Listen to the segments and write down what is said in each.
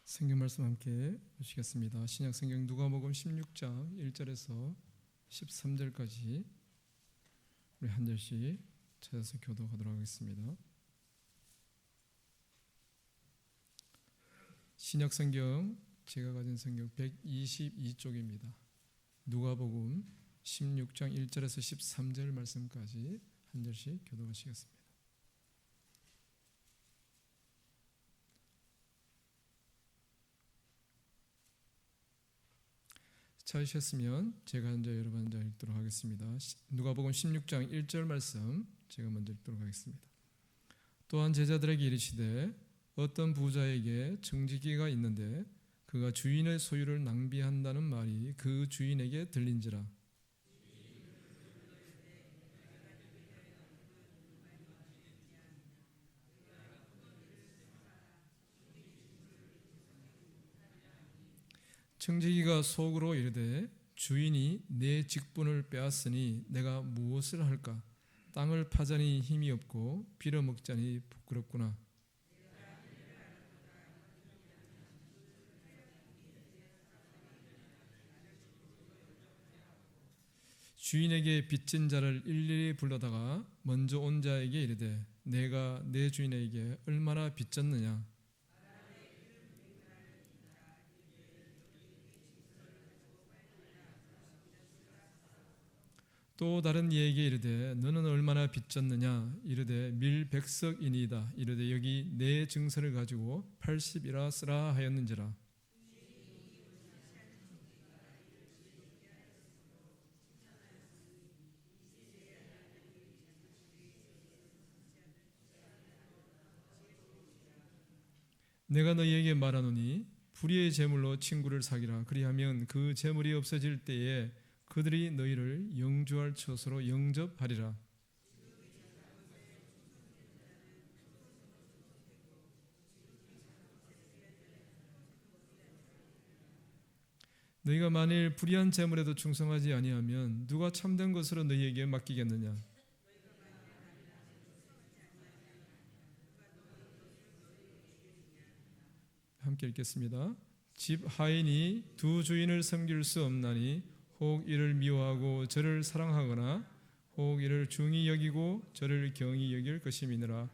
성경 말씀 함께 보시겠습니다. 신약 성경 누가복음 16장 1절에서 13절까지 우리 한 절씩 찾아서 교독하도록 하겠습니다. 신약 성경 제가 가진 성경 122쪽입니다. 누가복음 16장 1절에서 13절 말씀까지 한 절씩 교독하시겠습니다. 찾으셨으면 제가 먼저 여러분 먼저 읽도록 하겠습니다. 누가복음 16장 1절 말씀 제가 먼저 읽도록 하겠습니다. 또한 제자들에게 이르시되 어떤 부자에게 청지기가 있는데 그가 주인의 소유를 낭비한다는 말이 그 주인에게 들린지라. 청지기가 속으로 이르되 주인이 내 직분을 빼앗으니 내가 무엇을 할까? 땅을 파자니 힘이 없고 빌어먹자니 부끄럽구나. 주인에게 빚진 자를 일일이 불러다가 먼저 온 자에게 이르되 내가 내 주인에게 얼마나 빚졌느냐? 또 다른 이에게 이르되 너는 얼마나 빚졌느냐? 이르되 밀백석이니이다. 이르되 여기 내 증서를 가지고 80이라 쓰라 하였는지라. 내가 너희에게 말하노니 불의의 재물로 친구를 사귀라. 그리하면 그 재물이 없어질 때에 그들이 너희를 영주할 처소로 영접하리라. 너희가 만일 불의한 재물에도 충성하지 아니하면 누가 참된 것으로 너희에게 맡기겠느냐? 함께 읽겠습니다. 집 하인이 두 주인을 섬길 수 없나니 혹 이를 미워하고 저를 사랑하거나 혹 이를 중히 여기고 저를 경히 여길 것임이니라.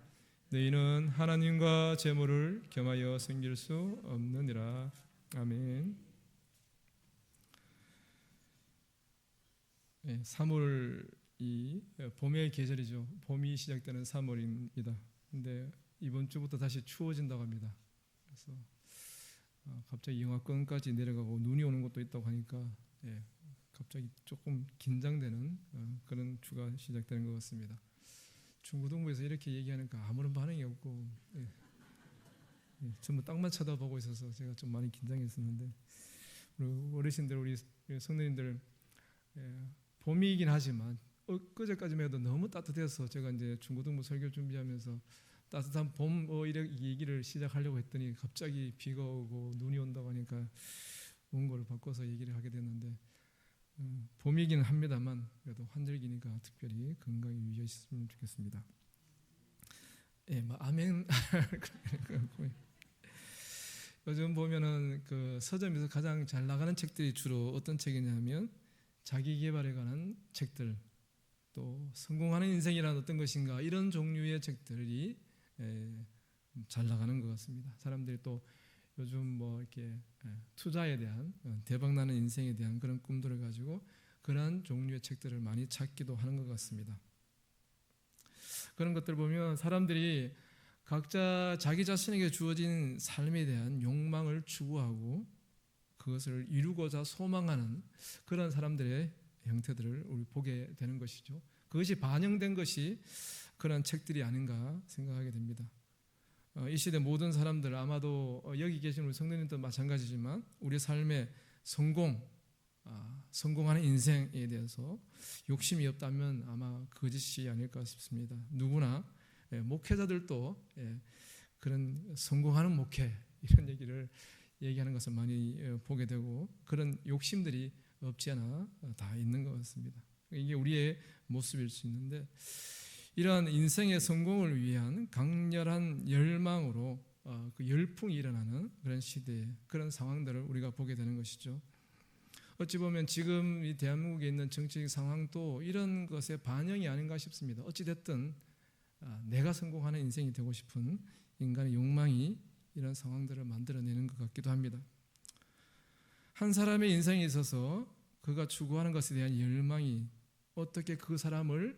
너희는 하나님과 재물을 겸하여 섬길 수 없느니라. 아멘. 3월이 봄의 계절이죠. 봄이 시작되는 3월입니다. 근데 이번 주부터 다시 추워진다고 합니다. 그래서 갑자기 영하권까지 내려가고 눈이 오는 것도 있다고 하니까 갑자기 조금 긴장되는 그런 주가 시작되는 것 같습니다. 중고등부에서 이렇게 얘기하니까 아무런 반응이 없고 전부 땅만 쳐다보고 있어서 제가 좀 많이 긴장했었는데 우리 어르신들, 우리 성도님들 봄이긴 하지만 엊그제까지만 해도 너무 따뜻해서 제가 이제 중고등부 설교 준비하면서 따뜻한 봄 이렇게 얘기를 시작하려고 했더니 갑자기 비가 오고 눈이 온다고 하니까 원고를 바꿔서 얘기를 하게 됐는데 봄이긴 합니다만 그래도 환절기니까 특별히 건강히 유의하셨으면 좋겠습니다. 아멘. 요즘 보면은 그 서점에서 가장 잘 나가는 책들이 주로 어떤 책이냐면 자기 개발에 관한 책들, 또 성공하는 인생이란 어떤 것인가 이런 종류의 책들이 잘 나가는 것 같습니다. 사람들이 또 요즘 뭐 이렇게 투자에 대한 대박나는 인생에 대한 그런 꿈들을 가지고 그러한 종류의 책들을 많이 찾기도 하는 것 같습니다. 그런 것들 보면 사람들이 각자 자기 자신에게 주어진 삶에 대한 욕망을 추구하고 그것을 이루고자 소망하는 그런 사람들의 형태들을 우리 보게 되는 것이죠. 그것이 반영된 것이 그런 책들이 아닌가 생각하게 됩니다. 이 시대 모든 사람들 아마도 여기 계신 우리 성도님도 마찬가지지만 우리 삶의 성공하는 인생에 대해서 욕심이 없다면 아마 거짓이 아닐까 싶습니다. 누구나 목회자들도 그런 성공하는 목회 이런 얘기를 얘기하는 것을 많이 보게 되고 그런 욕심들이 없지 않아 다 있는 것 같습니다. 이게 우리의 모습일 수 있는데 이러한 인생의 성공을 위한 강렬한 열망으로 그 열풍이 일어나는 그런 시대에 그런 상황들을 우리가 보게 되는 것이죠. 어찌 보면 지금 이 대한민국에 있는 정치적 상황도 이런 것의 반영이 아닌가 싶습니다. 어찌 됐든 내가 성공하는 인생이 되고 싶은 인간의 욕망이 이런 상황들을 만들어내는 것 같기도 합니다. 한 사람의 인생에 있어서 그가 추구하는 것에 대한 열망이 어떻게 그 사람을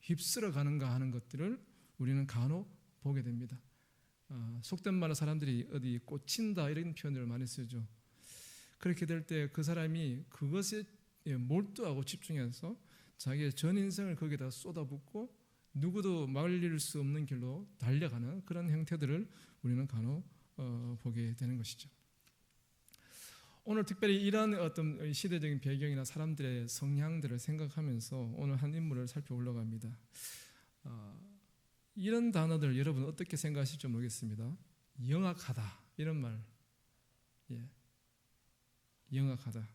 휩쓸어 가는가 하는 것들을 우리는 간혹 보게 됩니다. 속된 말로 사람들이 어디 꽂힌다 이런 표현을 많이 쓰죠. 그렇게 될 때 그 사람이 그것에 몰두하고 집중해서 자기의 전 인생을 거기다 쏟아붓고 누구도 말릴 수 없는 길로 달려가는 그런 형태들을 우리는 간혹 보게 되는 것이죠. 오늘 특별히 이런 어떤 시대적인 배경이나 사람들의 성향들을 생각하면서 오늘 한 인물을 살펴보려고 합니다. 이런 단어들 여러분 어떻게 생각하실지 모르겠습니다. 영악하다 이런 말, 영악하다.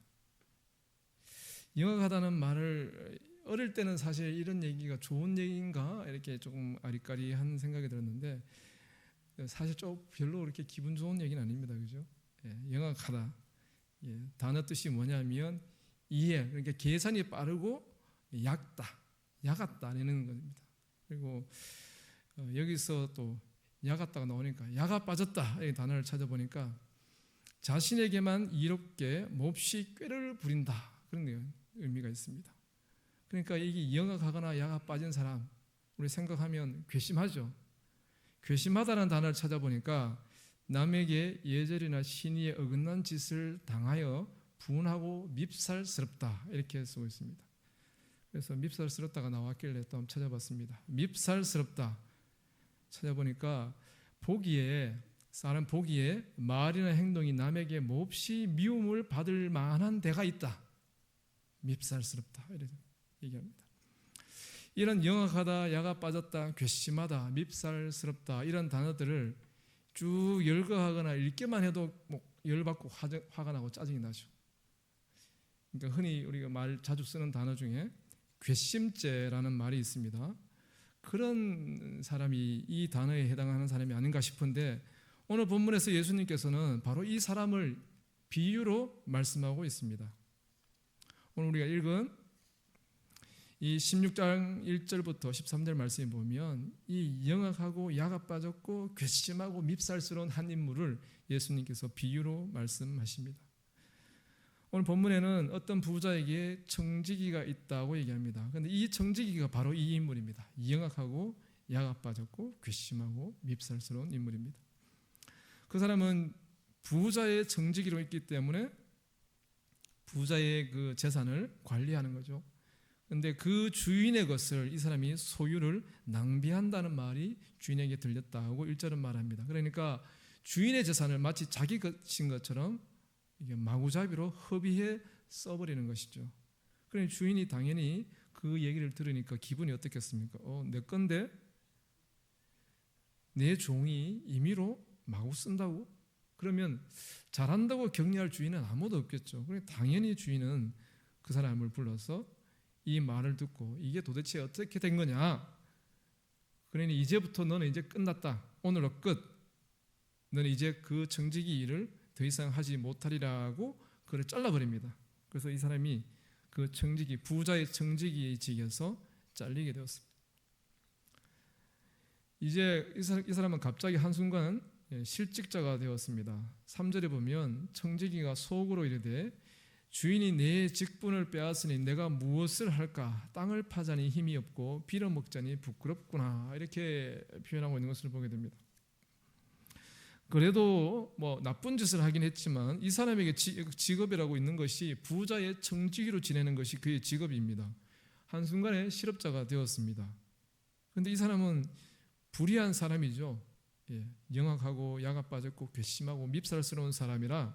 영악하다는 말을 어릴 때는 사실 이런 얘기가 좋은 얘기인가 이렇게 조금 아리까리한 생각이 들었는데 사실 좀 별로 그렇게 기분 좋은 얘기는 아닙니다, 그죠? 영악하다. 단어 뜻이 뭐냐면 이해, 그러니까 계산이 빠르고 야같다라는 겁니다. 그리고 여기서 또 야같다가 나오니까 야가 빠졌다 이 단어를 찾아보니까 자신에게만 이롭게 몹시 꾀를 부린다 그런 의미가 있습니다. 그러니까 이게 영악하거나 야가 빠진 사람 우리 생각하면 괘씸하죠. 괘씸하다는 단어를 찾아보니까 남에게 예절이나 신의에 어긋난 짓을 당하여 분하고 밉살스럽다 이렇게 쓰고 있습니다. 그래서 밉살스럽다가 나왔길래 또 한번 찾아봤습니다. 밉살스럽다 찾아보니까 사람 보기에 말이나 행동이 남에게 몹시 미움을 받을 만한 데가 있다. 밉살스럽다 이렇게 얘기합니다. 이런 영악하다, 야가 빠졌다, 괘씸하다, 밉살스럽다 이런 단어들을 쭉 열거하거나 읽기만 해도 열받고 화가 나고 짜증이 나죠. 그러니까 흔히 우리가 자주 쓰는 단어 중에 괘씸죄라는 말이 있습니다. 그런 사람이 이 단어에 해당하는 사람이 아닌가 싶은데 오늘 본문에서 예수님께서는 바로 이 사람을 비유로 말씀하고 있습니다. 오늘 우리가 읽은 이 16장 1절부터 13절 말씀에 보면 이 영악하고 야가 빠졌고 괘씸하고 밉살스러운 한 인물을 예수님께서 비유로 말씀하십니다. 오늘 본문에는 어떤 부자에게 청지기가 있다고 얘기합니다. 그런데 이 청지기가 바로 이 인물입니다. 영악하고 야가 빠졌고 괘씸하고 밉살스러운 인물입니다. 그 사람은 부자의 청지기로 있기 때문에 부자의 그 재산을 관리하는 거죠. 그런데 그 주인의 것을 이 사람이 소유를 낭비한다는 말이 주인에게 들렸다고 1절은 말합니다. 그러니까 주인의 재산을 마치 자기 것인 것처럼 이게 마구잡이로 허비해 써버리는 것이죠. 그러니 주인이 당연히 그 얘기를 들으니까 기분이 어떻겠습니까? 내 건데 내 종이 임의로 마구 쓴다고? 그러면 잘한다고 격려할 주인은 아무도 없겠죠. 그러니 당연히 주인은 그 사람을 불러서 이 말을 듣고 이게 도대체 어떻게 된 거냐? 그러니 이제부터 너는 이제 끝났다. 오늘로 끝. 너는 이제 그 청지기 일을 더 이상 하지 못하리라고 그를 잘라버립니다. 그래서 이 사람이 그 부자의 청지기직에서 잘리게 되었습니다. 이제 이 사람은 갑자기 한순간 실직자가 되었습니다. 3절에 보면 청지기가 속으로 이르되 주인이 내 직분을 빼앗으니 내가 무엇을 할까? 땅을 파자니 힘이 없고 빌어먹자니 부끄럽구나. 이렇게 표현하고 있는 것을 보게 됩니다. 그래도 나쁜 짓을 하긴 했지만 이 사람에게 직업이라고 있는 것이 부자의 청지기로 지내는 것이 그의 직업입니다. 한순간에 실업자가 되었습니다. 그런데 이 사람은 불의한 사람이죠. 영악하고 야가 빠졌고 괘씸하고 밉살스러운 사람이라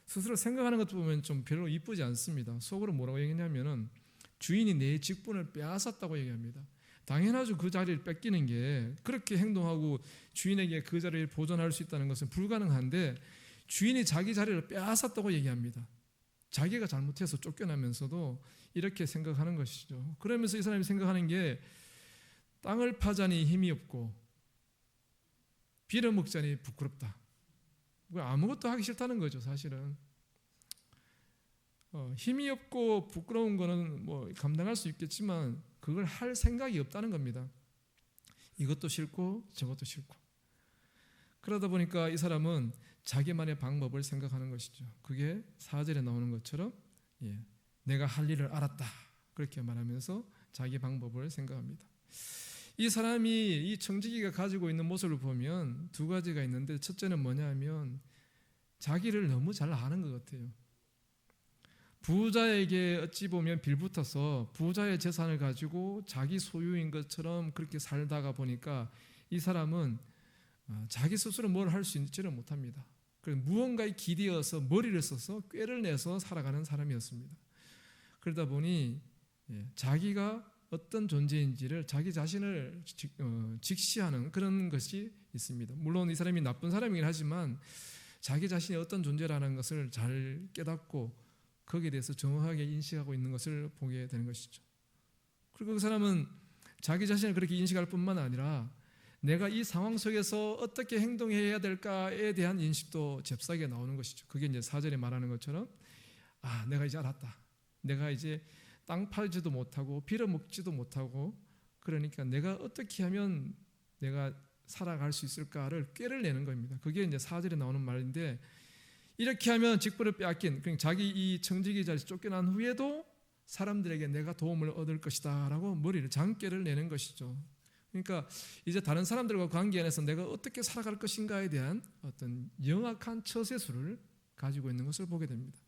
스스로 생각하는 것 보면 좀 별로 이쁘지 않습니다. 속으로 뭐라고 얘기하냐면은 주인이 내 직분을 빼앗았다고 얘기합니다. 당연하죠. 그 자리를 뺏기는 게 그렇게 행동하고 주인에게 그 자리를 보존할 수 있다는 것은 불가능한데 주인이 자기 자리를 빼앗았다고 얘기합니다. 자기가 잘못해서 쫓겨나면서도 이렇게 생각하는 것이죠. 그러면서 이 사람이 생각하는 게 땅을 파자니 힘이 없고 빌어먹자니 부끄럽다. 아무것도 하기 싫다는 거죠, 사실은. 힘이 없고 부끄러운 거는 뭐 감당할 수 있겠지만 그걸 할 생각이 없다는 겁니다. 이것도 싫고 저것도 싫고. 그러다 보니까 이 사람은 자기만의 방법을 생각하는 것이죠. 그게 4절에 나오는 것처럼 내가 할 일을 알았다, 그렇게 말하면서 자기 방법을 생각합니다. 이 사람이 이 청지기가 가지고 있는 모습을 보면 두 가지가 있는데, 첫째는 뭐냐면 자기를 너무 잘 아는 것 같아요. 부자에게 어찌 보면 빌붙어서 부자의 재산을 가지고 자기 소유인 것처럼 그렇게 살다가 보니까 이 사람은 자기 스스로 뭘 할 수 있지를 못합니다. 그래서 무언가에 기대어서 머리를 써서 꾀를 내서 살아가는 사람이었습니다. 그러다 보니 자기가 어떤 존재인지를 자기 자신을 직시하는 그런 것이 있습니다. 물론 이 사람이 나쁜 사람이긴 하지만 자기 자신이 어떤 존재라는 것을 잘 깨닫고 거기에 대해서 정확하게 인식하고 있는 것을 보게 되는 것이죠. 그리고 그 사람은 자기 자신을 그렇게 인식할 뿐만 아니라 내가 이 상황 속에서 어떻게 행동해야 될까에 대한 인식도 잽싸게 나오는 것이죠. 그게 이제 4절에 말하는 것처럼 내가 이제 알았다. 내가 이제 땅 팔지도 못하고 빌어먹지도 못하고, 그러니까 내가 어떻게 하면 내가 살아갈 수 있을까를 꾀를 내는 겁니다. 그게 이제 4절에 나오는 말인데, 이렇게 하면 직분을 빼앗긴, 그러니까 자기 이 청지기 자리에서 쫓겨난 후에도 사람들에게 내가 도움을 얻을 것이다 라고 머리를 장꾀를 내는 것이죠. 그러니까 이제 다른 사람들과 관계 안에서 내가 어떻게 살아갈 것인가에 대한 어떤 영악한 처세술을 가지고 있는 것을 보게 됩니다.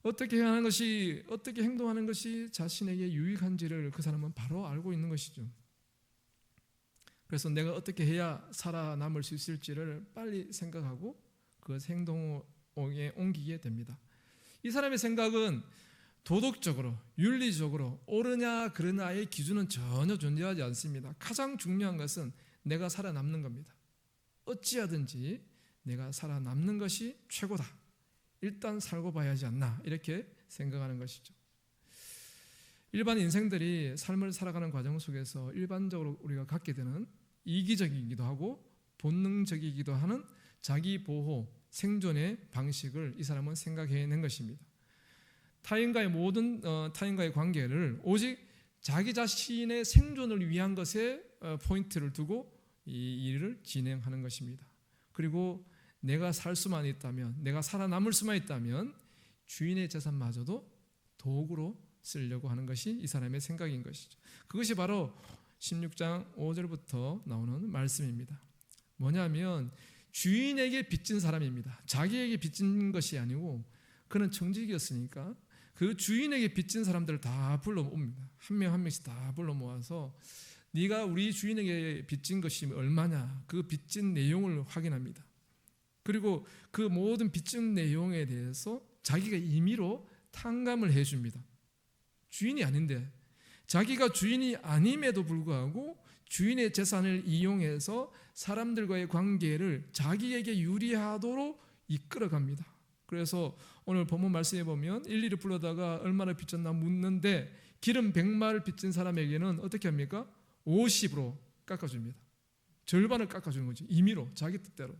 어떻게 하는 것이, 어떻게 행동하는 것이 자신에게 유익한지를 그 사람은 바로 알고 있는 것이죠. 그래서 내가 어떻게 해야 살아남을 수 있을지를 빨리 생각하고 그 행동에 옮기게 됩니다. 이 사람의 생각은 도덕적으로, 윤리적으로 옳으냐 그르냐의 기준은 전혀 존재하지 않습니다. 가장 중요한 것은 내가 살아남는 겁니다. 어찌하든지 내가 살아남는 것이 최고다. 일단 살고 봐야 하지 않나, 이렇게 생각하는 것이죠. 일반 인생들이 삶을 살아가는 과정 속에서 일반적으로 우리가 갖게 되는 이기적이기도 하고 본능적이기도 하는 자기 보호, 생존의 방식을 이 사람은 생각해낸 것입니다. 타인과의 관계를 오직 자기 자신의 생존을 위한 것에 포인트를 두고 이 일을 진행하는 것입니다. 그리고 내가 살 수만 있다면, 내가 살아남을 수만 있다면 주인의 재산마저도 도구로 쓰려고 하는 것이 이 사람의 생각인 것이죠. 그것이 바로 16장 5절부터 나오는 말씀입니다. 뭐냐면 주인에게 빚진 사람입니다. 자기에게 빚진 것이 아니고 그는 청지기였으니까 그 주인에게 빚진 사람들을 다 불러 옵니다. 한 명 한 명씩 다 불러 모아서 네가 우리 주인에게 빚진 것이 얼마냐, 그 빚진 내용을 확인합니다. 그리고 그 모든 빚진 내용에 대해서 자기가 임의로 탕감을 해줍니다. 주인이 아닌데, 자기가 주인이 아님에도 불구하고 주인의 재산을 이용해서 사람들과의 관계를 자기에게 유리하도록 이끌어갑니다. 그래서 오늘 본문 말씀에 보면 일일이 불러다가 얼마나 빚졌나 묻는데 기름 100마를 빚진 사람에게는 어떻게 합니까? 50으로 깎아줍니다. 절반을 깎아주는 거죠. 임의로, 자기 뜻대로.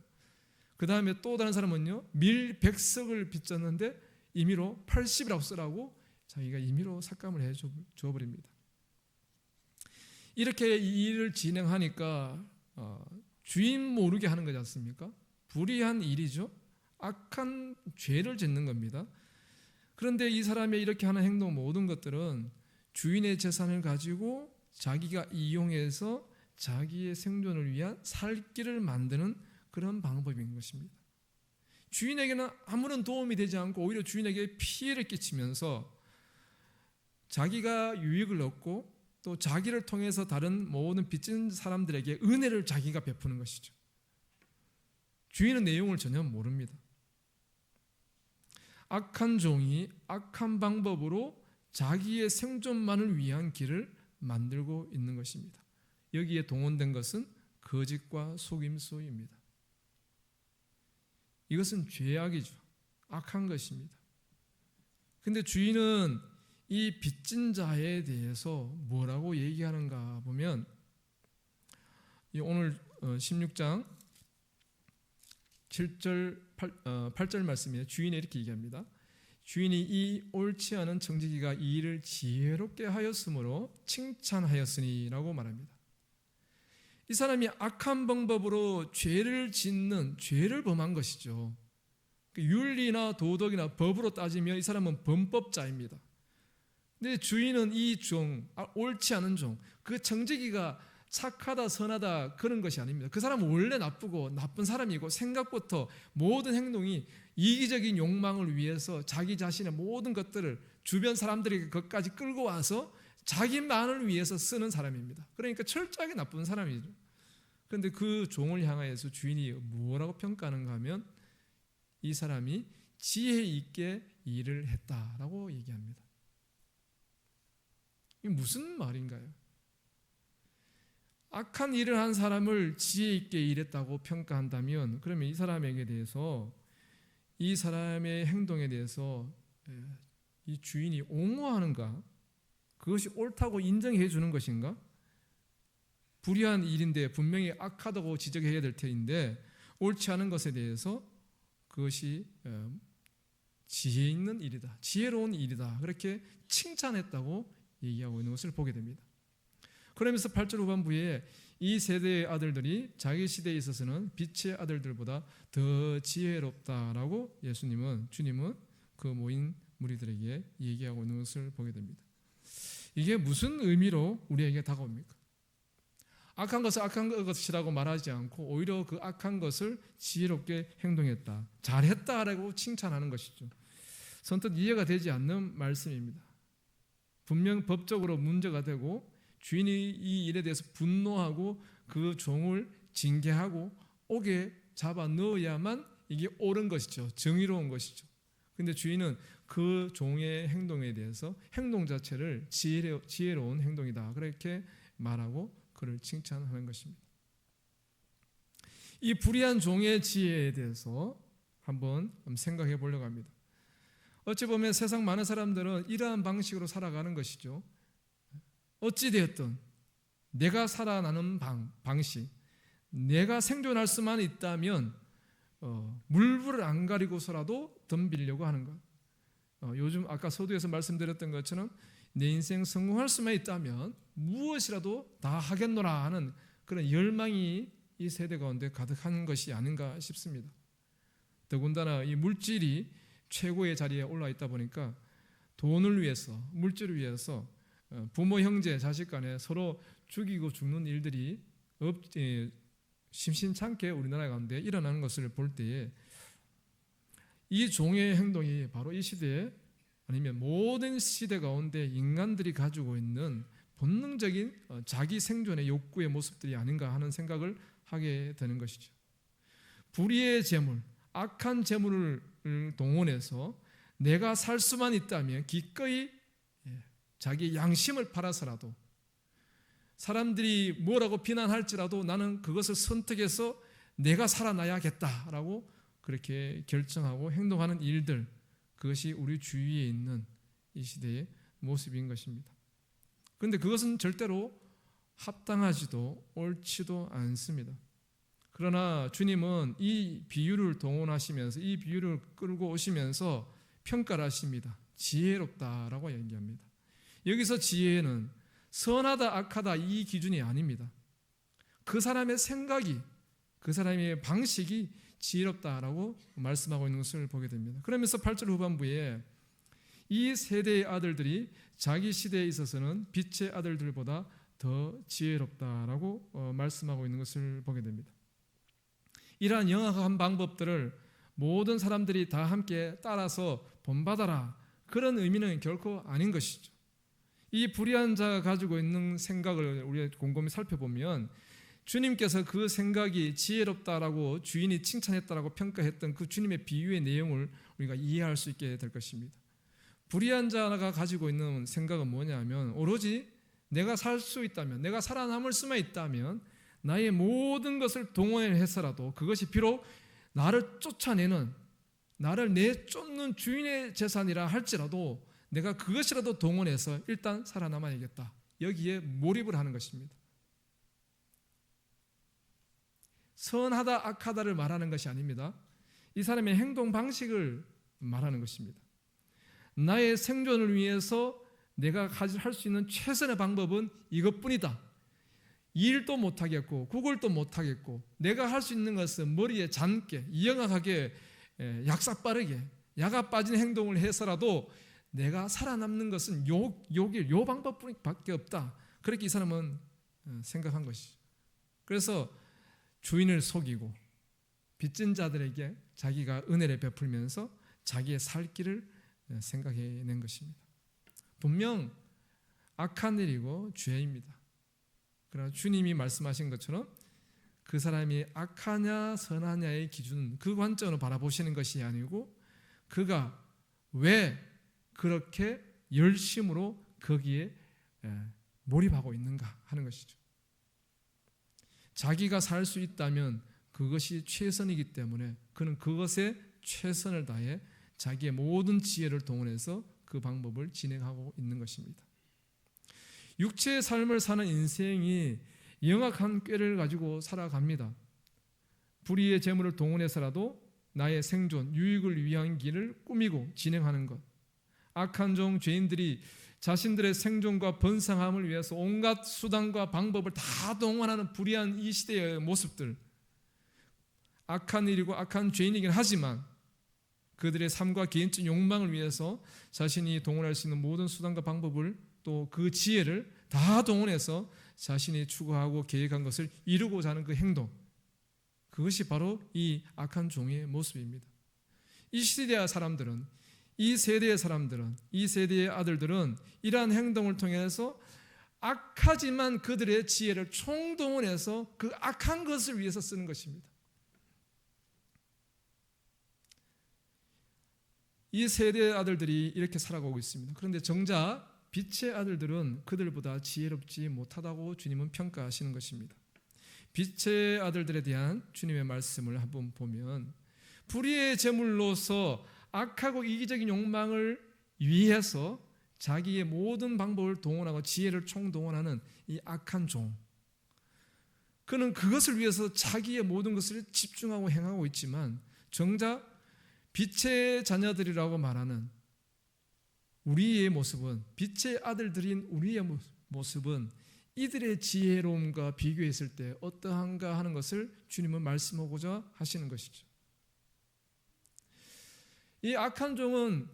그 다음에 또 다른 사람은요, 밀 100석을 빚졌는데 임의로 80이라고 쓰라고 자기가 임의로 삭감을 해 줘버립니다. 이렇게 이 일을 진행하니까 주인 모르게 하는 거지 않습니까? 불의한 일이죠. 악한 죄를 짓는 겁니다. 그런데 이 사람의 이렇게 하는 행동, 모든 것들은 주인의 재산을 가지고 자기가 이용해서 자기의 생존을 위한 살 길을 만드는 그런 방법인 것입니다. 주인에게는 아무런 도움이 되지 않고 오히려 주인에게 피해를 끼치면서 자기가 유익을 얻고 또 자기를 통해서 다른 모든 빚진 사람들에게 은혜를 자기가 베푸는 것이죠. 주인은 내용을 전혀 모릅니다. 악한 종이 악한 방법으로 자기의 생존만을 위한 길을 만들고 있는 것입니다. 여기에 동원된 것은 거짓과 속임수입니다. 이것은 죄악이죠. 악한 것입니다. 근데 주인은 이 빚진 자에 대해서 뭐라고 얘기하는가 보면 오늘 16장 7절 8절 말씀에 주인이 이렇게 얘기합니다. 주인이 이 옳지 않은 청지기가 이 일을 지혜롭게 하였으므로 칭찬하였으니라고 말합니다. 이 사람이 악한 방법으로 죄를 범한 것이죠. 윤리나 도덕이나 법으로 따지면 이 사람은 범법자입니다. 근데 주인은 이 옳지 않은 그 청지기가 착하다 선하다 그런 것이 아닙니다. 그 사람은 원래 나쁘고 나쁜 사람이고 생각부터 모든 행동이 이기적인 욕망을 위해서 자기 자신의 모든 것들을 주변 사람들에게 그것까지 끌고 와서 자기만을 위해서 쓰는 사람입니다. 그러니까 철저하게 나쁜 사람이죠. 그런데 그 종을 향하여서 주인이 뭐라고 평가하는가 하면 이 사람이 지혜 있게 일을 했다라고 얘기합니다. 이게 무슨 말인가요? 악한 일을 한 사람을 지혜 있게 일했다고 평가한다면 그러면 이 사람에게 대해서 이 사람의 행동에 대해서 이 주인이 옹호하는가? 그것이 옳다고 인정해 주는 것인가? 불의한 일인데 분명히 악하다고 지적해야 될 터인데 옳지 않은 것에 대해서 그것이 지혜 있는 일이다, 지혜로운 일이다 그렇게 칭찬했다고 얘기하고 있는 것을 보게 됩니다. 그러면서 8절 후반부에 이 세대의 아들들이 자기 시대에 있어서는 빛의 아들들보다 더 지혜롭다라고 주님은 그 모인 무리들에게 얘기하고 있는 것을 보게 됩니다. 이게 무슨 의미로 우리에게 다가옵니까? 악한 것을 악한 것이라고 말하지 않고 오히려 그 악한 것을 지혜롭게 행동했다, 잘했다라고 칭찬하는 것이죠. 선뜻 이해가 되지 않는 말씀입니다. 분명 법적으로 문제가 되고 주인이 이 일에 대해서 분노하고 그 종을 징계하고 옥에 잡아 넣어야만 이게 옳은 것이죠. 정의로운 것이죠. 그런데 주인은 그 종의 행동에 대해서 행동 자체를 지혜로운 행동이다 그렇게 말하고 그를 칭찬하는 것입니다. 이 불의한 종의 지혜에 대해서 한번 생각해 보려고 합니다. 어찌 보면 세상 많은 사람들은 이러한 방식으로 살아가는 것이죠. 어찌되었든 내가 살아나는 방식, 내가 생존할 수만 있다면 물불을 안 가리고서라도 덤비려고 하는 것. 요즘 아까 서두에서 말씀드렸던 것처럼 내 인생 성공할 수만 있다면 무엇이라도 다 하겠노라 하는 그런 열망이 이 세대 가운데 가득한 것이 아닌가 싶습니다. 더군다나 이 물질이 최고의 자리에 올라 있다 보니까 돈을 위해서, 물질을 위해서 부모, 형제, 자식 간에 서로 죽이고 죽는 일들이 심심찮게 우리나라 가운데 일어나는 것을 볼 때에 이 종의 행동이 바로 이 시대에 아니면 모든 시대 가운데 인간들이 가지고 있는 본능적인 자기 생존의 욕구의 모습들이 아닌가 하는 생각을 하게 되는 것이죠. 불의의 재물, 악한 재물을 동원해서 내가 살 수만 있다면 기꺼이 자기 양심을 팔아서라도 사람들이 뭐라고 비난할지라도 나는 그것을 선택해서 내가 살아나야겠다라고 그렇게 결정하고 행동하는 일들, 그것이 우리 주위에 있는 이 시대의 모습인 것입니다. 그런데 그것은 절대로 합당하지도 옳지도 않습니다. 그러나 주님은 이 비유를 동원하시면서 이 비유를 끌고 오시면서 평가를 하십니다. 지혜롭다라고 얘기합니다. 여기서 지혜는 선하다 악하다 이 기준이 아닙니다. 그 사람의 생각이, 그 사람의 방식이 지혜롭다라고 말씀하고 있는 것을 보게 됩니다. 그러면서 8절 후반부에 이 세대의 아들들이 자기 시대에 있어서는 빛의 아들들보다 더 지혜롭다라고 말씀하고 있는 것을 보게 됩니다. 이러한 영악한 방법들을 모든 사람들이 다 함께 따라서 본받아라, 그런 의미는 결코 아닌 것이죠. 이 불의한 자가 가지고 있는 생각을 우리가 곰곰이 살펴보면 주님께서 그 생각이 지혜롭다라고 주인이 칭찬했다라고 평가했던 그 주님의 비유의 내용을 우리가 이해할 수 있게 될 것입니다. 불의한 자가 가지고 있는 생각은 뭐냐면 오로지 내가 살 수 있다면, 내가 살아남을 수만 있다면 나의 모든 것을 동원해서라도 그것이 비록 나를 쫓아내는, 나를 내쫓는 주인의 재산이라 할지라도 내가 그것이라도 동원해서 일단 살아남아야겠다, 여기에 몰입을 하는 것입니다. 선하다 악하다를 말하는 것이 아닙니다. 이 사람의 행동 방식을 말하는 것입니다. 나의 생존을 위해서 내가 할 수 있는 최선의 방법은 이것뿐이다. 일도 못하겠고 구걸도 못하겠고 내가 할 수 있는 것은 머리에 잠게 영악하게 약삭 빠르게 야가 빠진 행동을 해서라도 내가 살아남는 것은 요 방법밖에 없다. 그렇게 이 사람은 생각한 것이죠. 그래서 주인을 속이고 빚진 자들에게 자기가 은혜를 베풀면서 자기의 살 길을 생각해낸 것입니다. 분명 악한 일이고 죄입니다. 그러나 주님이 말씀하신 것처럼 그 사람이 악하냐 선하냐의 기준은 그 관점으로 바라보시는 것이 아니고 그가 왜 그렇게 열심으로 거기에 몰입하고 있는가 하는 것이죠. 자기가 살 수 있다면 그것이 최선이기 때문에 그는 그것에 최선을 다해 자기의 모든 지혜를 동원해서 그 방법을 진행하고 있는 것입니다. 육체의 삶을 사는 인생이 영악한 꾀를 가지고 살아갑니다. 불의의 재물을 동원해서라도 나의 생존, 유익을 위한 길을 꾸미고 진행하는 것. 악한 종 죄인들이 자신들의 생존과 번성함을 위해서 온갖 수단과 방법을 다 동원하는 불의한 이 시대의 모습들. 악한 일이고 악한 죄인이긴 하지만 그들의 삶과 개인적 욕망을 위해서 자신이 동원할 수 있는 모든 수단과 방법을 또 그 지혜를 다 동원해서 자신이 추구하고 계획한 것을 이루고자 하는 그 행동, 그것이 바로 이 악한 종의 모습입니다. 이 시대의 사람들은, 이 세대의 사람들은, 이 세대의 아들들은 이러한 행동을 통해서 악하지만 그들의 지혜를 총동원해서 그 악한 것을 위해서 쓰는 것입니다. 이 세대의 아들들이 이렇게 살아가고 있습니다. 그런데 정작 빛의 아들들은 그들보다 지혜롭지 못하다고 주님은 평가하시는 것입니다. 빛의 아들들에 대한 주님의 말씀을 한번 보면 불의의 제물로서 악하고 이기적인 욕망을 위해서 자기의 모든 방법을 동원하고 지혜를 총동원하는 이 악한 종, 그는 그것을 위해서 자기의 모든 것을 집중하고 행하고 있지만 정작 빛의 자녀들이라고 말하는 우리의 모습은, 빛의 아들들인 우리의 모습은 이들의 지혜로움과 비교했을 때 어떠한가 하는 것을 주님은 말씀하고자 하시는 것이죠. 이 악한 종은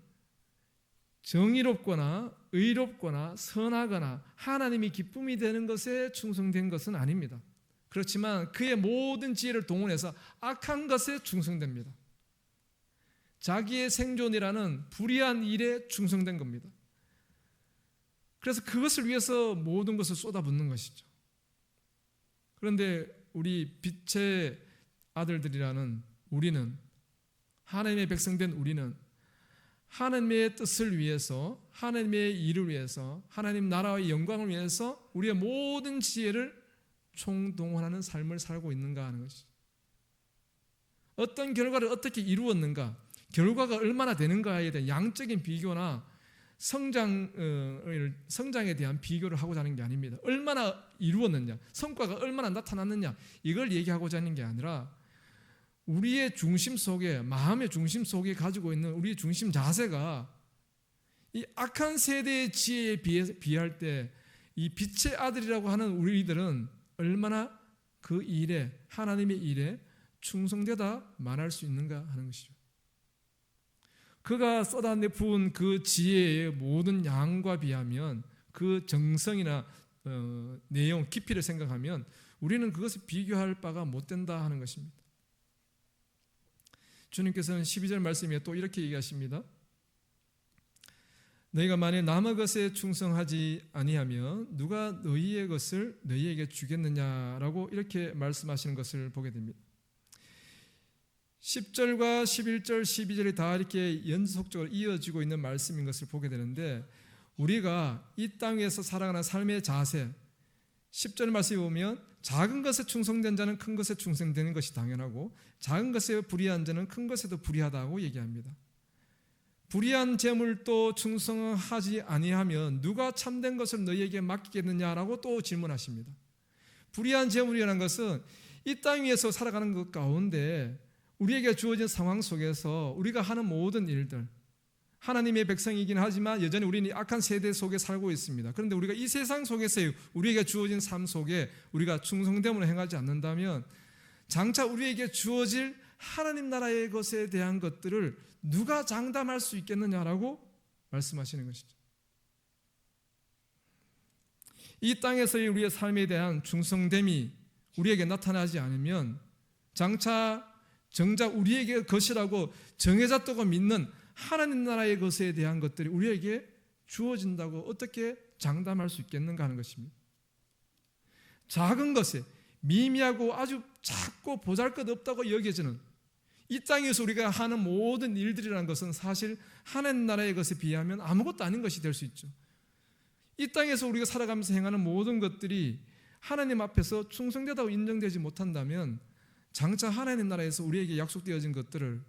정의롭거나 의롭거나 선하거나 하나님이 기쁨이 되는 것에 충성된 것은 아닙니다. 그렇지만 그의 모든 지혜를 동원해서 악한 것에 충성됩니다. 자기의 생존이라는 불의한 일에 충성된 겁니다. 그래서 그것을 위해서 모든 것을 쏟아붓는 것이죠. 그런데 우리 빛의 아들들이라는 우리는, 하나님의 백성된 우리는 하나님의 뜻을 위해서, 하나님의 일을 위해서, 하나님 나라의 영광을 위해서 우리의 모든 지혜를 총동원하는 삶을 살고 있는가 하는 것이죠. 어떤 결과를 어떻게 이루었는가, 결과가 얼마나 되는가에 대한 양적인 비교나 성장에 대한 비교를 하고자 하는 게 아닙니다. 얼마나 이루었느냐, 성과가 얼마나 나타났느냐, 이걸 얘기하고자 하는 게 아니라 우리의 중심 속에, 마음의 중심 속에 가지고 있는 우리의 중심 자세가 이 악한 세대의 지혜에 비할 때 이 빛의 아들이라고 하는 우리들은 얼마나 그 일에, 하나님의 일에 충성되다 말할 수 있는가 하는 것이죠. 그가 쏟아부은 그 지혜의 모든 양과 비하면, 그 정성이나 내용, 깊이를 생각하면 우리는 그것을 비교할 바가 못 된다 하는 것입니다. 주님께서는 12절 말씀에 또 이렇게 얘기하십니다. 너희가 만일 남의 것에 충성하지 아니하면 누가 너희의 것을 너희에게 주겠느냐라고 이렇게 말씀하시는 것을 보게 됩니다. 10절과 11절, 12절이 다 이렇게 연속적으로 이어지고 있는 말씀인 것을 보게 되는데, 우리가 이 땅에서 살아가는 삶의 자세, 10절 말씀에 보면 작은 것에 충성된 자는 큰 것에 충성되는 것이 당연하고 작은 것에 불의한 자는 큰 것에도 불의하다고 얘기합니다. 불의한 재물도 충성하지 아니하면 누가 참된 것을 너희에게 맡기겠느냐라고 또 질문하십니다. 불의한 재물이라는 것은 이 땅 위에서 살아가는 것 가운데 우리에게 주어진 상황 속에서 우리가 하는 모든 일들, 하나님의 백성이긴 하지만 여전히 우리는 악한 세대 속에 살고 있습니다. 그런데 우리가 이 세상 속에서 우리에게 주어진 삶 속에 우리가 충성됨으로 행하지 않는다면 장차 우리에게 주어질 하나님 나라의 것에 대한 것들을 누가 장담할 수 있겠느냐라고 말씀하시는 것이죠. 이 땅에서의 우리의 삶에 대한 충성됨이 우리에게 나타나지 않으면 장차 정작 우리에게 것이라고 정해졌다고 믿는 하나님 나라의 것에 대한 것들이 우리에게 주어진다고 어떻게 장담할 수 있겠는가 하는 것입니다. 작은 것에 미미하고 아주 작고 보잘것없다고 여겨지는 이 땅에서 우리가 하는 모든 일들이라는 것은 사실 하나님 나라의 것에 비하면 아무것도 아닌 것이 될 수 있죠. 이 땅에서 우리가 살아가면서 행하는 모든 것들이 하나님 앞에서 충성되다고 인정되지 못한다면 장차 하나님 나라에서 우리에게 약속되어진 것들을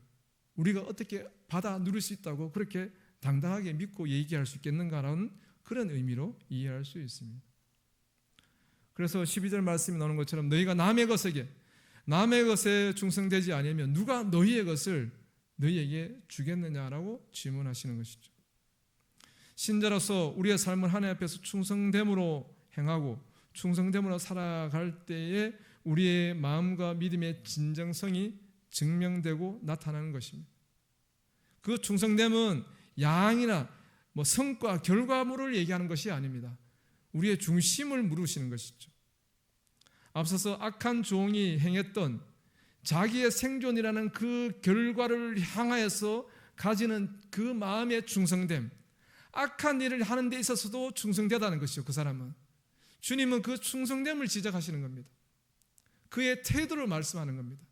우리가 어떻게 받아 누릴 수 있다고 그렇게 당당하게 믿고 얘기할 수 있겠는가라는 그런 의미로 이해할 수 있습니다. 그래서 12절 말씀이 나오는 것처럼 너희가 남의 것에 충성되지 않으면 누가 너희의 것을 너희에게 주겠느냐라고 질문하시는 것이죠. 신자로서 우리의 삶을 하나님 앞에서 충성됨으로 행하고 충성됨으로 살아갈 때에 우리의 마음과 믿음의 진정성이 증명되고 나타나는 것입니다. 그 충성됨은 양이나 성과, 결과물을 얘기하는 것이 아닙니다. 우리의 중심을 물으시는 것이죠. 앞서서 악한 종이 행했던 자기의 생존이라는 그 결과를 향하여서 가지는 그 마음의 충성됨, 악한 일을 하는 데 있어서도 충성되다는 것이죠. 그 사람은 주님은 그 충성됨을 지적하시는 겁니다. 그의 태도를 말씀하는 겁니다.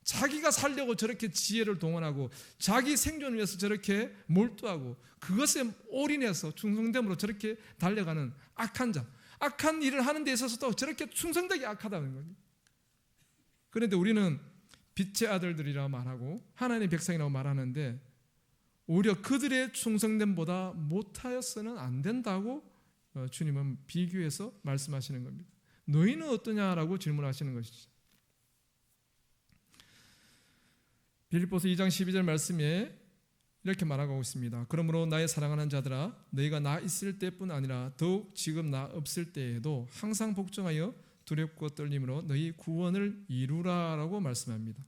자기가 살려고 저렇게 지혜를 동원하고 자기 생존을 위해서 저렇게 몰두하고 그것에 올인해서 충성됨으로 저렇게 달려가는 악한 자, 악한 일을 하는 데 있어서도 저렇게 충성되게 악하다는 겁니다. 그런데 우리는 빛의 아들들이라고 말하고 하나님의 백성이라고 말하는데 오히려 그들의 충성됨보다 못하여서는 안 된다고 주님은 비교해서 말씀하시는 겁니다. 너희는 어떠냐라고 질문하시는 것이죠. 빌립보서 2장 12절 말씀에 이렇게 말하고 있습니다. 그러므로 나의 사랑하는 자들아 너희가 나 있을 때뿐 아니라 더욱 지금 나 없을 때에도 항상 복종하여 두렵고 떨림으로 너희 구원을 이루라라고 말씀합니다.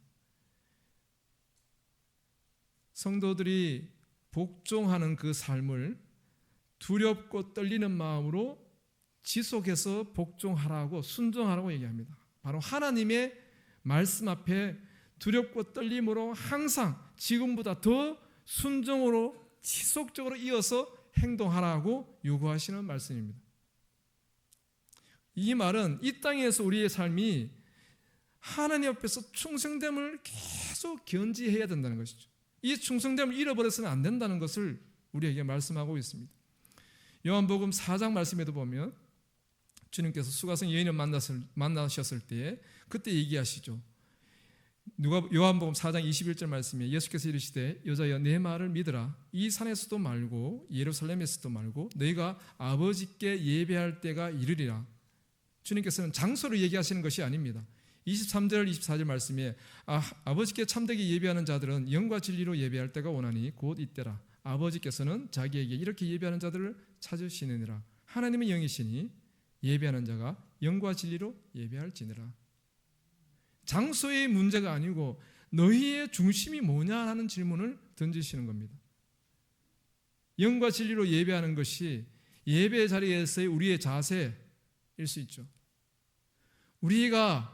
성도들이 복종하는 그 삶을 두렵고 떨리는 마음으로 지속해서 복종하라고 순종하라고 얘기합니다. 바로 하나님의 말씀 앞에 두렵고 떨림으로 항상 지금보다 더 순종으로 지속적으로 이어서 행동하라고 요구하시는 말씀입니다. 이 말은 이 땅에서 우리의 삶이 하나님 앞에서 충성됨을 계속 견지해야 된다는 것이죠. 이 충성됨을 잃어버려서는 안 된다는 것을 우리에게 말씀하고 있습니다. 요한복음 4장 말씀에도 보면 주님께서 수가성 여인을 만나셨을 때 그때 얘기하시죠. 요한복음 4장 21절 말씀에 예수께서 이르시되 여자여 내 말을 믿으라. 이 산에서도 말고 예루살렘에서도 말고 너희가 아버지께 예배할 때가 이르리라. 주님께서는 장소를 얘기하시는 것이 아닙니다. 23절 24절 말씀에 아버지께 참되게 예배하는 자들은 영과 진리로 예배할 때가 오나니 곧 이때라. 아버지께서는 자기에게 이렇게 예배하는 자들을 찾으시느니라. 하나님은 영이시니 예배하는 자가 영과 진리로 예배할지니라. 장소의 문제가 아니고 너희의 중심이 뭐냐 하는 질문을 던지시는 겁니다. 영과 진리로 예배하는 것이 예배 자리에서의 우리의 자세일 수 있죠. 우리가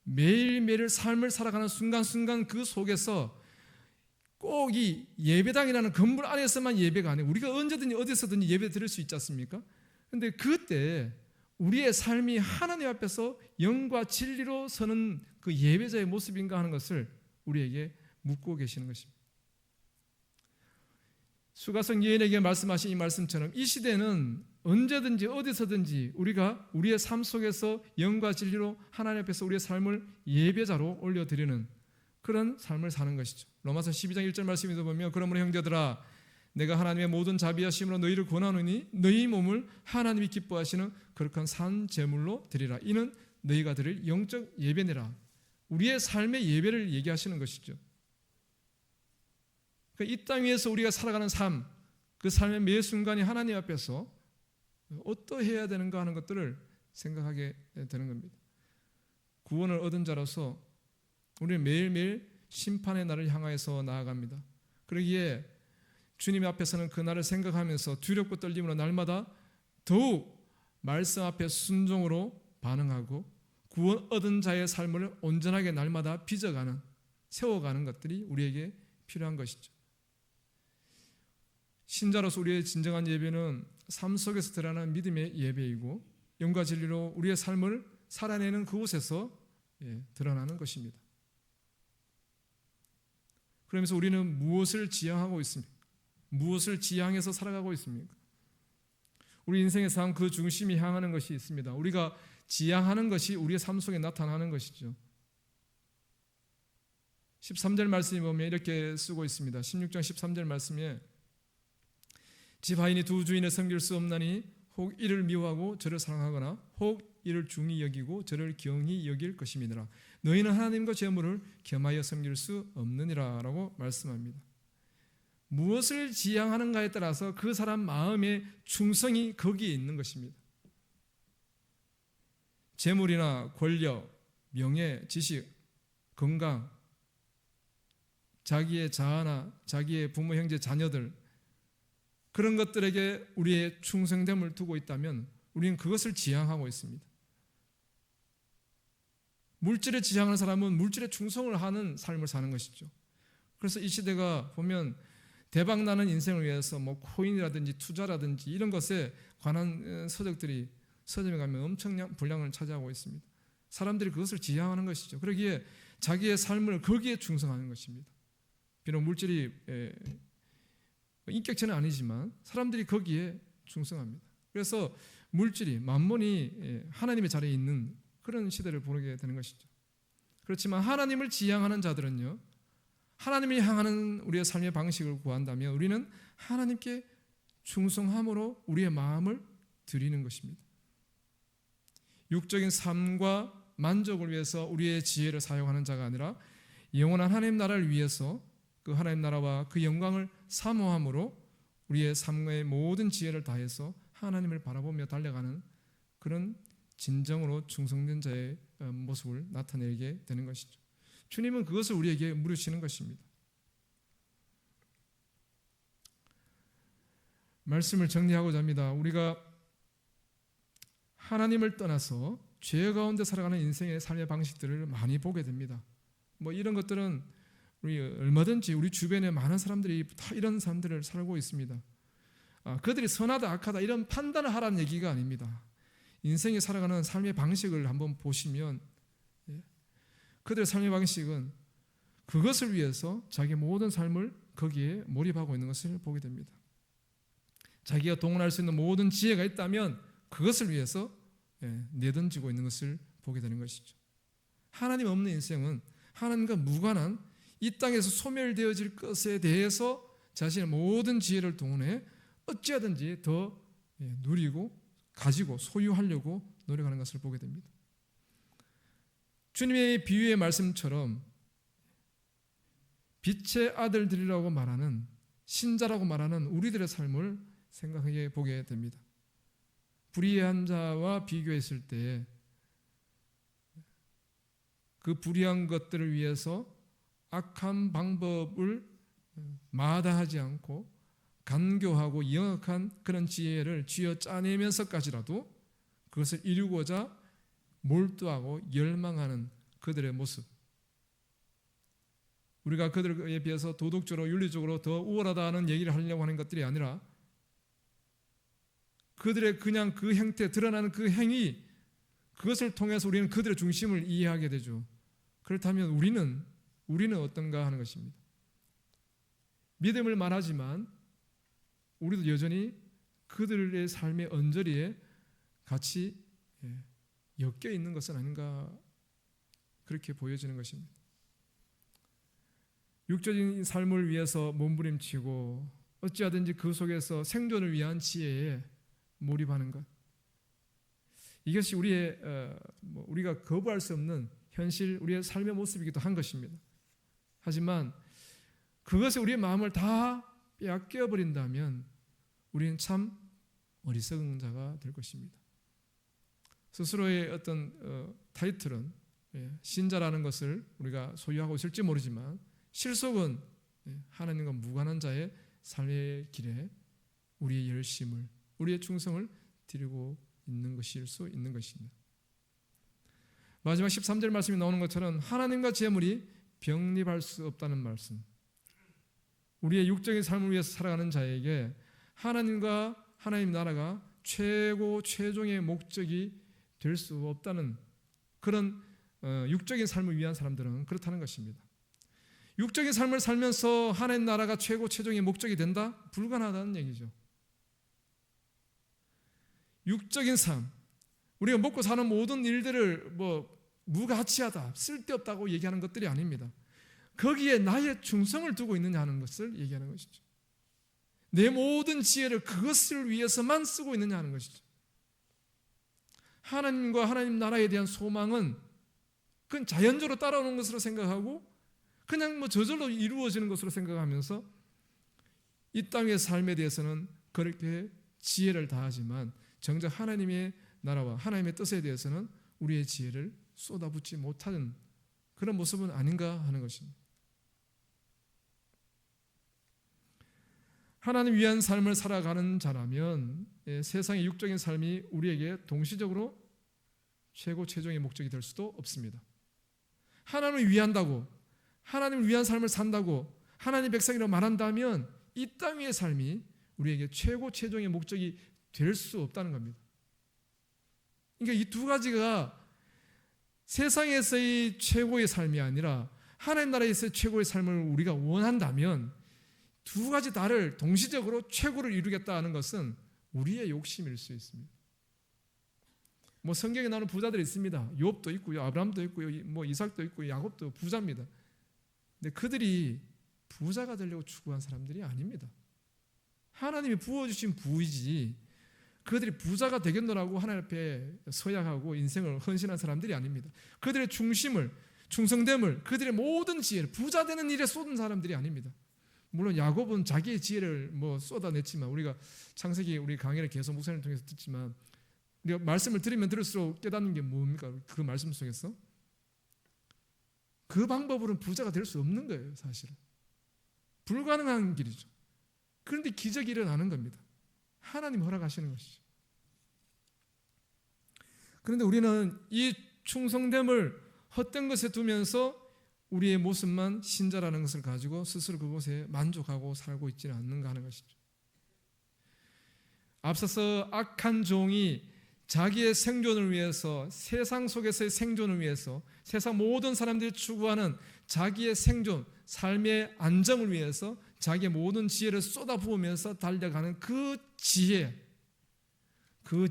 매일매일 삶을 살아가는 순간순간 그 속에서 꼭 이 예배당이라는 건물 안에서만 예배가 아니고 우리가 언제든지 어디서든지 예배 드릴 수 있지 않습니까? 그런데 그때 우리의 삶이 하나님 앞에서 영과 진리로 서는 그 예배자의 모습인가 하는 것을 우리에게 묻고 계시는 것입니다. 수가성 여인에게 말씀하신 이 말씀처럼 이 시대는 언제든지 어디서든지 우리가 우리의 삶 속에서 영과 진리로 하나님 앞에서 우리의 삶을 예배자로 올려드리는 그런 삶을 사는 것이죠. 로마서 12장 1절 말씀에도 보면 그러므로 형제들아 내가 하나님의 모든 자비하심으로 너희를 권하노니 너희 몸을 하나님이 기뻐하시는 거룩한 산 제물로 드리라. 이는 너희가 드릴 영적 예배니라. 우리의 삶의 예배를 얘기하시는 것이죠. 이 땅 위에서 우리가 살아가는 삶, 그 삶의 매 순간이 하나님 앞에서 어떠해야 되는가 하는 것들을 생각하게 되는 겁니다. 구원을 얻은 자로서 우리는 매일매일 심판의 날을 향하여서 나아갑니다. 그러기에 주님 앞에서는 그 날을 생각하면서 두렵고 떨림으로 날마다 더욱 말씀 앞에 순종으로 반응하고 구원 얻은 자의 삶을 온전하게 날마다 빚어가는, 세워가는 것들이 우리에게 필요한 것이죠. 신자로서 우리의 진정한 예배는 삶 속에서 드러나는 믿음의 예배이고 영과 진리로 우리의 삶을 살아내는 그곳에서 드러나는 것입니다. 그러면서 우리는 무엇을 지향하고 있습니까? 무엇을 지향해서 살아가고 있습니까? 우리 인생의 삶 그 중심이 향하는 것이 있습니다. 우리가 지향하는 것이 우리의 삶 속에 나타나는 것이죠. 13절 말씀에 보면 이렇게 쓰고 있습니다. 16장 13절 말씀에 집 하인이 두 주인을 섬길 수 없나니 혹 이를 미워하고 저를 사랑하거나 혹 이를 중히 여기고 저를 경히 여길 것임이니라. 너희는 하나님과 재물을 겸하여 섬길 수 없느니라 라고 말씀합니다. 무엇을 지향하는가에 따라서 그 사람 마음의 충성이 거기에 있는 것입니다. 재물이나 권력, 명예, 지식, 건강, 자기의 자아나 자기의 부모, 형제, 자녀들, 그런 것들에게 우리의 충성됨을 두고 있다면 우리는 그것을 지향하고 있습니다. 물질에 지향하는 사람은 물질에 충성을 하는 삶을 사는 것이죠. 그래서 이 시대가 보면 대박나는 인생을 위해서 코인이라든지 투자라든지 이런 것에 관한 서적들이 서점에 가면 엄청난 분량을 차지하고 있습니다. 사람들이 그것을 지향하는 것이죠. 그러기에 자기의 삶을 거기에 충성하는 것입니다. 비록 물질이 인격체는 아니지만 사람들이 거기에 충성합니다. 그래서 물질이, 만몬이 하나님의 자리에 있는 그런 시대를 보내게 되는 것이죠. 그렇지만 하나님을 지향하는 자들은요, 하나님을 향하는 우리의 삶의 방식을 구한다면 우리는 하나님께 충성함으로 우리의 마음을 드리는 것입니다. 육적인 삶과 만족을 위해서 우리의 지혜를 사용하는 자가 아니라 영원한 하나님 나라를 위해서 그 하나님 나라와 그 영광을 사모함으로 우리의 삶의 모든 지혜를 다해서 하나님을 바라보며 달려가는 그런 진정으로 충성된 자의 모습을 나타내게 되는 것이죠. 주님은 그것을 우리에게 물으시는 것입니다. 말씀을 정리하고자 합니다. 우리가 하나님을 떠나서 죄 가운데 살아가는 인생의 삶의 방식들을 많이 보게 됩니다. 이런 것들은 우리 얼마든지 우리 주변에 많은 사람들이 다 이런 삶들을 살고 있습니다. 그들이 선하다 악하다 이런 판단을 하라는 얘기가 아닙니다. 인생이 살아가는 삶의 방식을 한번 보시면 그들의 삶의 방식은 그것을 위해서 자기 모든 삶을 거기에 몰입하고 있는 것을 보게 됩니다. 자기가 동원할 수 있는 모든 지혜가 있다면 그것을 위해서 내던지고 있는 것을 보게 되는 것이죠. 하나님 없는 인생은 하나님과 무관한 이 땅에서 소멸되어질 것에 대해서 자신의 모든 지혜를 동원해 어찌하든지 더 누리고 가지고 소유하려고 노력하는 것을 보게 됩니다. 주님의 비유의 말씀처럼 빛의 아들들이라고 말하는 신자라고 말하는 우리들의 삶을 생각해 보게 됩니다. 불의한 자와 비교했을 때 그 불의한 것들을 위해서 악한 방법을 마다하지 않고 간교하고 영악한 그런 지혜를 쥐어 짜내면서까지라도 그것을 이루고자 몰두하고 열망하는 그들의 모습, 우리가 그들에 비해서 도덕적으로 윤리적으로 더 우월하다는 얘기를 하려고 하는 것들이 아니라 그들의 그냥 그 형태, 드러나는 그 행위, 그것을 통해서 우리는 그들의 중심을 이해하게 되죠. 그렇다면 우리는 어떤가 하는 것입니다. 믿음을 말하지만 우리도 여전히 그들의 삶의 언저리에 같이 엮여 있는 것은 아닌가, 그렇게 보여지는 것입니다. 육적인 삶을 위해서 몸부림치고 어찌하든지 그 속에서 생존을 위한 지혜에 몰입하는 것, 이것이 우리의 우리가 거부할 수 없는 현실, 우리의 삶의 모습이기도 한 것입니다. 하지만 그것에 우리의 마음을 다 빼앗겨 버린다면 우리는 참 어리석은 자가 될 것입니다. 스스로의 어떤 타이틀은 신자라는 것을 우리가 소유하고 있을지 모르지만 실속은 하나님과 무관한 자의 삶의 길에 우리의 열심을, 우리의 충성을 드리고 있는 것일 수 있는 것입니다. 마지막 13절 말씀이 나오는 것처럼 하나님과 재물이 병립할 수 없다는 말씀. 우리의 육적인 삶을 위해서 살아가는 자에게 하나님과 하나님 나라가 최종의 목적이 될 수 없다는 그런 육적인 삶을 위한 사람들은 그렇다는 것입니다. 육적인 삶을 살면서 하나님 나라가 최종의 목적이 된다? 불가능하다는 얘기죠. 육적인 삶, 우리가 먹고 사는 모든 일들을 무가치하다, 쓸데없다고 얘기하는 것들이 아닙니다. 거기에 나의 충성을 두고 있느냐 하는 것을 얘기하는 것이죠. 내 모든 지혜를 그것을 위해서만 쓰고 있느냐 하는 것이죠. 하나님과 하나님 나라에 대한 소망은 그건 자연적으로 따라오는 것으로 생각하고 그냥 저절로 이루어지는 것으로 생각하면서 이 땅의 삶에 대해서는 그렇게 지혜를 다하지만 정작 하나님의 나라와 하나님의 뜻에 대해서는 우리의 지혜를 쏟아붓지 못하는 그런 모습은 아닌가 하는 것입니다. 하나님 위한 삶을 살아가는 자라면 세상의 육적인 삶이 우리에게 동시적으로 최종의 목적이 될 수도 없습니다. 하나님을 위한다고, 하나님을 위한 삶을 산다고 하나님 백성이라고 말한다면 이 땅의 삶이 우리에게 최종의 목적이 될 수 없다는 겁니다. 그러니까 이 두 가지가 세상에서의 최고의 삶이 아니라 하나님 나라에서의 최고의 삶을 우리가 원한다면 두 가지 다를 동시적으로 최고를 이루겠다는 것은 우리의 욕심일 수 있습니다. 성경에 나오는 부자들이 있습니다. 욥도 있고요, 아브라함도 있고요, 이삭도 있고요, 야곱도 부자입니다. 근데 그들이 부자가 되려고 추구한 사람들이 아닙니다. 하나님이 부어주신 부이지 그들이 부자가 되겠노라고 하나님 앞에 서약하고 인생을 헌신한 사람들이 아닙니다. 그들의 중심을, 충성됨을, 그들의 모든 지혜를 부자 되는 일에 쏟은 사람들이 아닙니다. 물론 야곱은 자기의 지혜를 쏟아냈지만 우리가 창세기 우리 강의를 계속 목사님을 통해서 듣지만 우리가 말씀을 들으면 들을수록 깨닫는 게 뭡니까? 그 말씀 속에서 그 방법으로는 부자가 될 수 없는 거예요. 사실은 불가능한 길이죠. 그런데 기적이 일어나는 겁니다. 하나님 허락하시는 것이죠. 그런데 우리는 이 충성됨을 헛된 것에 두면서 우리의 모습만 신자라는 것을 가지고 스스로 그곳에 만족하고 살고 있지는 않는가 하는 것이죠. 앞서서 악한 종이 자기의 생존을 위해서, 세상 속에서의 생존을 위해서, 세상 모든 사람들이 추구하는 자기의 생존, 삶의 안정을 위해서 자기의 모든 지혜를 쏟아부으면서 달려가는 그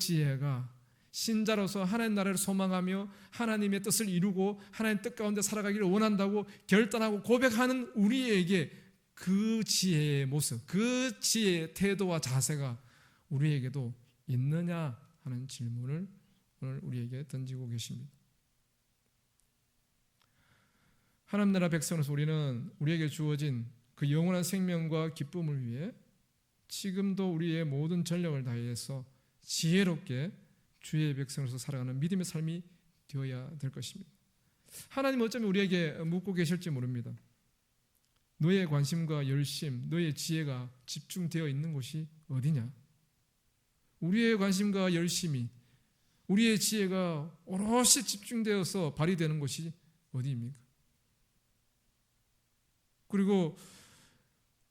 지혜가 신자로서 하나님 나라를 소망하며 하나님의 뜻을 이루고 하나님 뜻 가운데 살아가기를 원한다고 결단하고 고백하는 우리에게 그 지혜의 모습, 그 지혜의 태도와 자세가 우리에게도 있느냐 하는 질문을 오늘 우리에게 던지고 계십니다. 하나님 나라 백성으로서 우리는 우리에게 주어진 그 영원한 생명과 기쁨을 위해 지금도 우리의 모든 전력을 다해서 지혜롭게 주의 백성으로서 살아가는 믿음의 삶이 되어야 될 것입니다. 하나님은 어쩌면 우리에게 묻고 계실지 모릅니다. 너의 관심과 열심, 너의 지혜가 집중되어 있는 곳이 어디냐? 우리의 관심과 열심이, 우리의 지혜가 오롯이 집중되어서 발휘되는 곳이 어디입니까? 그리고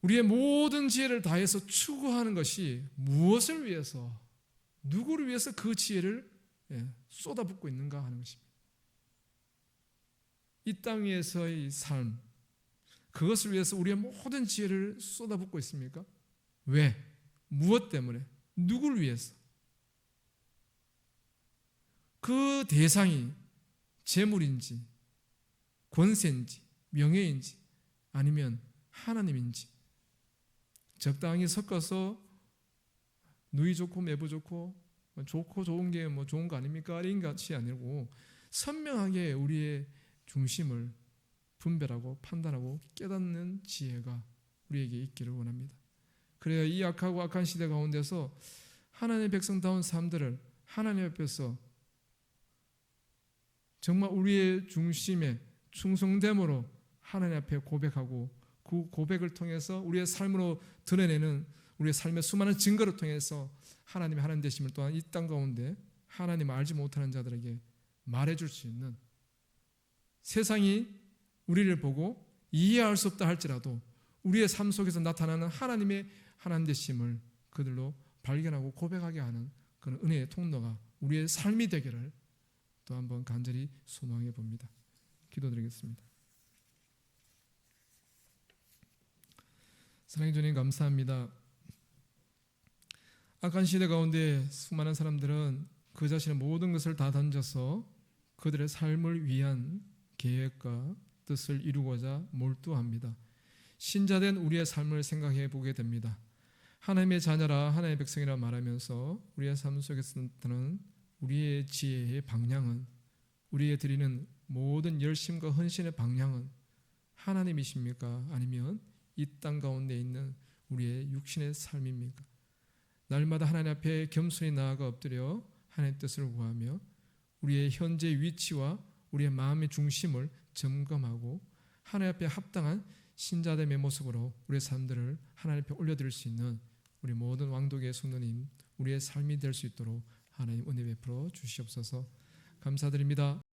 우리의 모든 지혜를 다해서 추구하는 것이 무엇을 위해서, 누구를 위해서 그 지혜를 쏟아붓고 있는가 하는 것입니다. 이 땅 위에서의 삶, 그것을 위해서 우리의 모든 지혜를 쏟아붓고 있습니까? 왜? 무엇 때문에? 누구를 위해서? 그 대상이 재물인지 권세인지 명예인지 아니면 하나님인지 적당히 섞어서 누이 좋고 매부 좋고 좋고 좋은 게 뭐 좋은 거 아닙니까? 이런 것이 아니고 선명하게 우리의 중심을 분별하고 판단하고 깨닫는 지혜가 우리에게 있기를 원합니다. 그래야 이 악하고 악한 시대 가운데서 하나님의 백성다운 삶들을 하나님 앞에서 정말 우리의 중심에 충성됨으로 하나님 앞에 고백하고 그 고백을 통해서 우리의 삶으로 드러내는 우리의 삶의 수많은 증거를 통해서 하나님의 하나님 되심을 또한 이 땅 가운데 하나님을 알지 못하는 자들에게 말해줄 수 있는, 세상이 우리를 보고 이해할 수 없다 할지라도 우리의 삶 속에서 나타나는 하나님의 하나님 되심을 그들로 발견하고 고백하게 하는 그런 은혜의 통로가 우리의 삶이 되기를 또 한번 간절히 소망해 봅니다. 기도드리겠습니다. 사랑해 주님 감사합니다. 악한 시대 가운데 수많은 사람들은 그 자신의 모든 것을 다 던져서 그들의 삶을 위한 계획과 뜻을 이루고자 몰두합니다. 신자된 우리의 삶을 생각해 보게 됩니다. 하나님의 자녀라 하나님의 백성이라 말하면서 우리의 삶 속에서는 우리의 지혜의 방향은, 우리에게 드리는 모든 열심과 헌신의 방향은 하나님이십니까? 아니면 이 땅 가운데 있는 우리의 육신의 삶입니까? 날마다 하나님 앞에 겸손히 나아가 엎드려 하나님의 뜻을 구하며 우리의 현재 위치와 우리의 마음의 중심을 점검하고 하나님 앞에 합당한 신자됨의 모습으로 우리의 삶들을 하나님 앞에 올려드릴 수 있는 우리 모든 왕독의 성도님, 우리의 삶이 될 수 있도록 하나님 은혜 베풀어 주시옵소서. 감사드립니다.